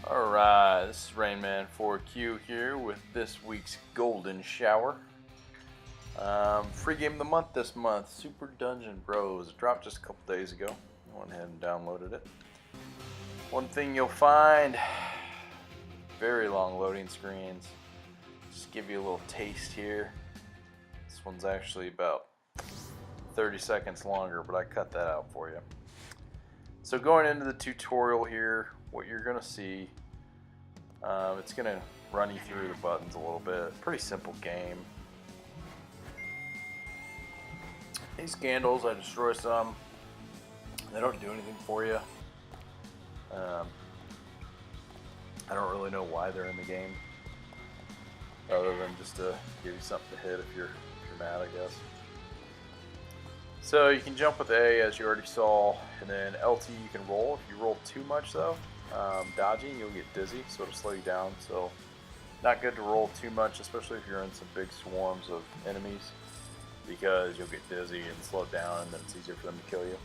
Alright, this is Rainman 4Q here with this week's Golden Shower. Free game of the month this month, Super Dungeon Brooooos. It dropped just a couple days ago. I went ahead and downloaded it. One thing you'll find, very long loading screens. Just give you a little taste here. This one's actually about 30 seconds longer, but I cut that out for you. So going into the tutorial here, what you're going to see, it's going to run you through the buttons a little bit. Pretty simple game. These candles, I destroy some. They don't do anything for you. I don't really know why they're in the game, other than just to give you something to hit if you're mad, I guess. So you can jump with A, as you already saw, and then LT you can roll. If you roll too much though, dodging, you'll get dizzy, so it'll slow you down. So not good to roll too much, especially if you're in some big swarms of enemies, because you'll get dizzy and slow down, and then it's easier for them to kill you.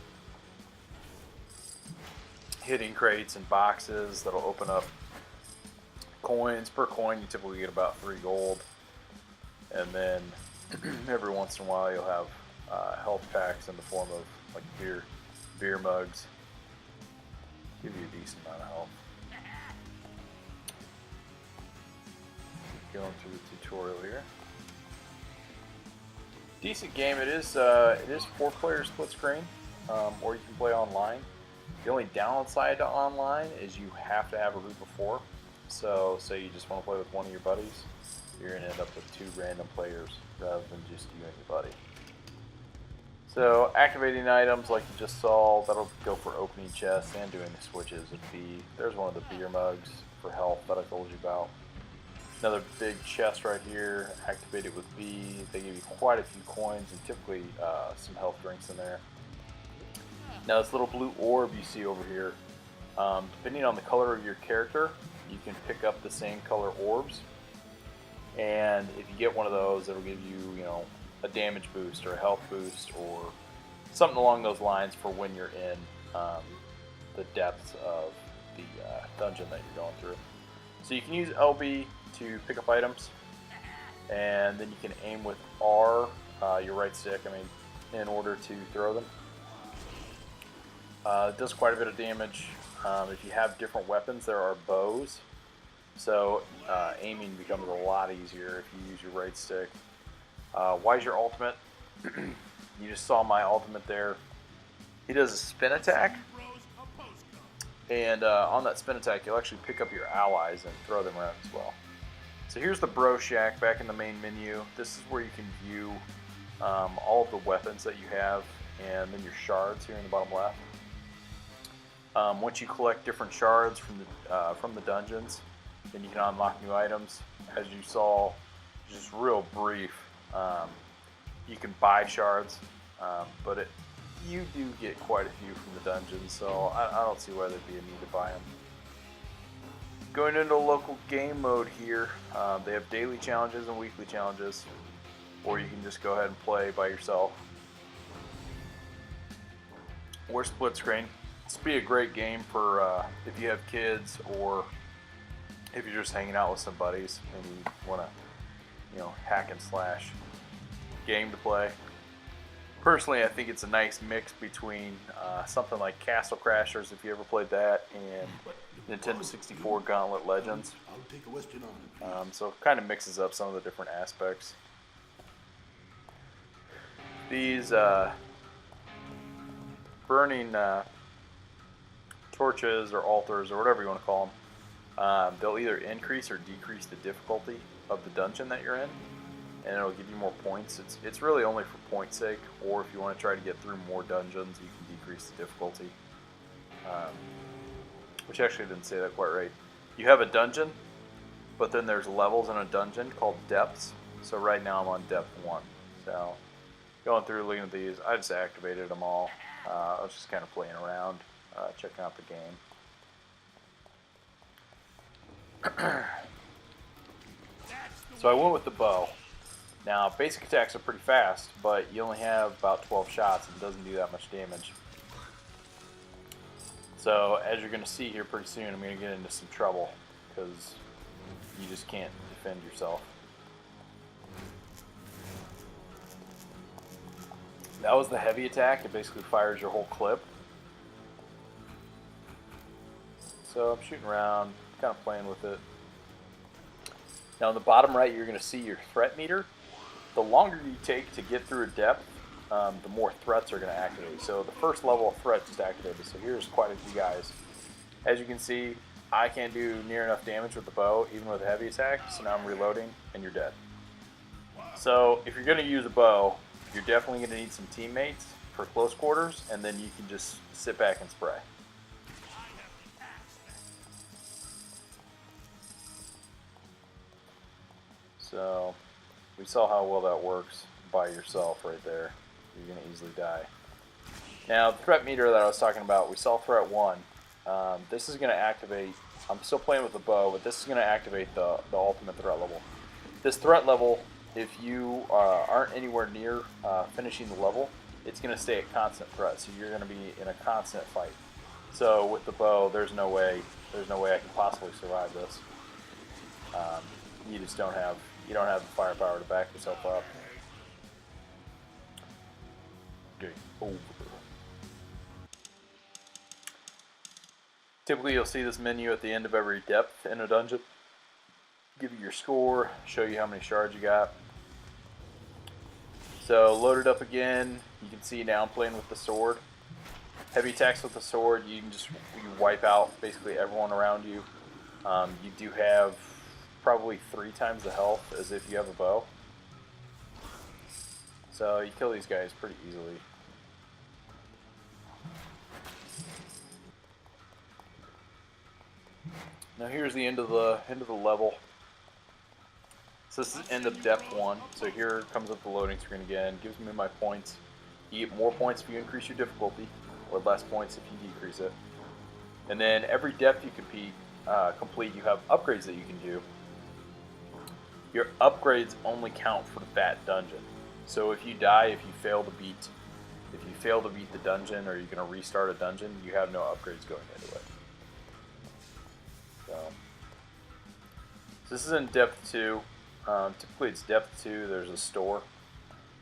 Hitting crates and boxes that'll open up coins. Per coin you typically get about 3 gold, and then every once in a while you'll have health packs in the form of like beer mugs. Give you a decent amount of health. Going through the tutorial here. Decent game. It is 4-player split screen, or you can play online. The only downside to online is you have to have a group of 4. So say you just want to play with one of your buddies, you're going to end up with 2 random players rather than just you and your buddy. So activating items like you just saw, that'll go for opening chests and doing the switches with B. There's one of the beer mugs for health that I told you about. Another big chest right here, activate it with B. They give you quite a few coins and typically some health drinks in there. Now this little blue orb you see over here, depending on the color of your character, you can pick up the same color orbs. And if you get one of those, it'll give you, a damage boost or a health boost or something along those lines for when you're in the depths of the dungeon that you're going through. So you can use LB to pick up items, and then you can aim with R, your right stick, in order to throw them. It does quite a bit of damage. If you have different weapons, there are bows, so aiming becomes a lot easier if you use your right stick. Why is your ultimate? You just saw my ultimate there. He does a spin attack, and on that spin attack you'll actually pick up your allies and throw them around as well. So here's the Bro Shack back in the main menu. This is where you can view all of the weapons that you have, and then your shards here in the bottom left. Once you collect different shards from the dungeons, then you can unlock new items. As you saw, just real brief, you can buy shards, but you do get quite a few from the dungeons, so I don't see why there'd be a need to buy them. Going into local game mode here, they have daily challenges and weekly challenges, or you can just go ahead and play by yourself. Or split screen. This would be a great game for if you have kids, or if you're just hanging out with some buddies and you want to, hack and slash game to play. Personally, I think it's a nice mix between something like Castle Crashers, if you ever played that, and Nintendo 64 Gauntlet Legends. So it kind of mixes up some of the different aspects. These burning torches or altars or whatever you want to call them, they'll either increase or decrease the difficulty of the dungeon that you're in, and it'll give you more points. It's really only for point's sake, or if you want to try to get through more dungeons, you can decrease the difficulty. Which actually didn't say that quite right. You have a dungeon, but then there's levels in a dungeon called depths. So right now I'm on depth 1. So going through looking at these, I just activated them all. I was just kind of playing around, checking out the game. So I went with the bow. Now basic attacks are pretty fast, but you only have about 12 shots and it doesn't do that much damage. So as you're going to see here pretty soon, I'm going to get into some trouble because you just can't defend yourself. That was the heavy attack. It basically fires your whole clip. So I'm shooting around, kind of playing with it. Now on the bottom right, you're going to see your threat meter. The longer you take to get through a depth, the more threats are going to activate. So the first level of threat just activated. So here's quite a few guys. As you can see, I can't do near enough damage with the bow, even with a heavy attack. So now I'm reloading, and you're dead. So if you're going to use a bow, you're definitely going to need some teammates for close quarters, and then you can just sit back and spray. So we saw how well that works by yourself right there. You're going to easily die. Now the threat meter that I was talking about, we saw threat 1. This is going to activate, I'm still playing with the bow, but this is going to activate the ultimate threat level. This threat level, if you aren't anywhere near finishing the level, it's going to stay at constant threat, so you're going to be in a constant fight. So with the bow, there's no way I can possibly survive this. You just don't have the firepower to back yourself up. Game over. Typically, you'll see this menu at the end of every depth in a dungeon. Give you your score, show you how many shards you got. So load it up again. You can see now I'm playing with the sword. Heavy attacks with the sword, you wipe out basically everyone around you. You do have probably 3 times the health as if you have a bow. So you kill these guys pretty easily. Now here's the end of the level. So this is end of depth 1. So here comes up the loading screen again. Gives me my points. You get more points if you increase your difficulty, or less points if you decrease it. And then every depth you complete, you have upgrades that you can do. Your upgrades only count for that dungeon. So if you die, if you fail to beat the dungeon, or you're going to restart a dungeon, you have no upgrades going into it. So this is in depth 2. Typically it's depth 2, there's a store.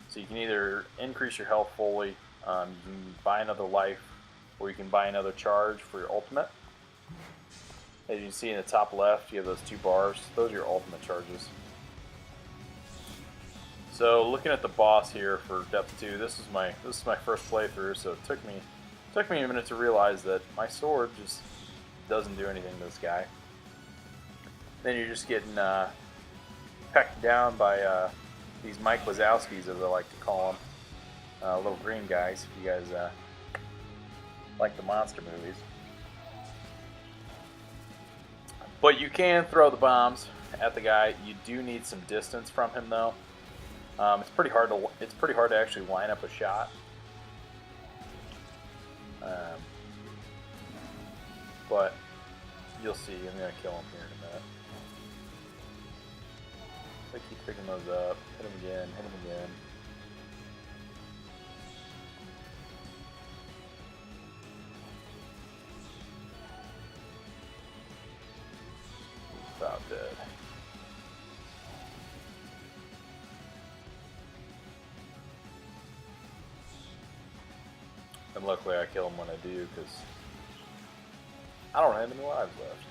So you can either increase your health fully, you can buy another life, or you can buy another charge for your ultimate. As you can see in the top left, you have those 2 bars. Those are your ultimate charges. So looking at the boss here for depth 2, this is my first playthrough, so it took me a minute to realize that my sword just doesn't do anything to this guy. Then you're just getting pecked down by these Mike Wazowskis, as I like to call them, little green guys. If you guys like the monster movies, but you can throw the bombs at the guy. You do need some distance from him, though. It's pretty hard to actually line up a shot. But you'll see. I'm gonna kill him here in a minute. I keep picking those up. Hit him again. Hit him again. He's about dead. And luckily I kill him when I do, because I don't have any lives left.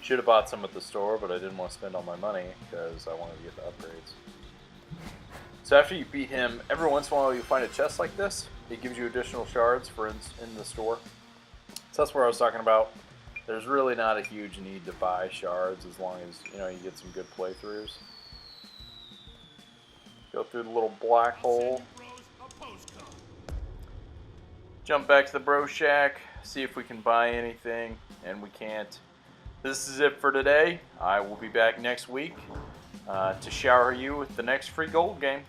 Should have bought some at the store, but I didn't want to spend all my money because I wanted to get the upgrades. So after you beat him, every once in a while you find a chest like this. It gives you additional shards for in the store. So that's where I was talking about. There's really not a huge need to buy shards as long as you get some good playthroughs. Go through the little black hole. Jump back to the bro shack, see if we can buy anything, and we can't. This is it for today. I will be back next week to shower you with the next free gold game.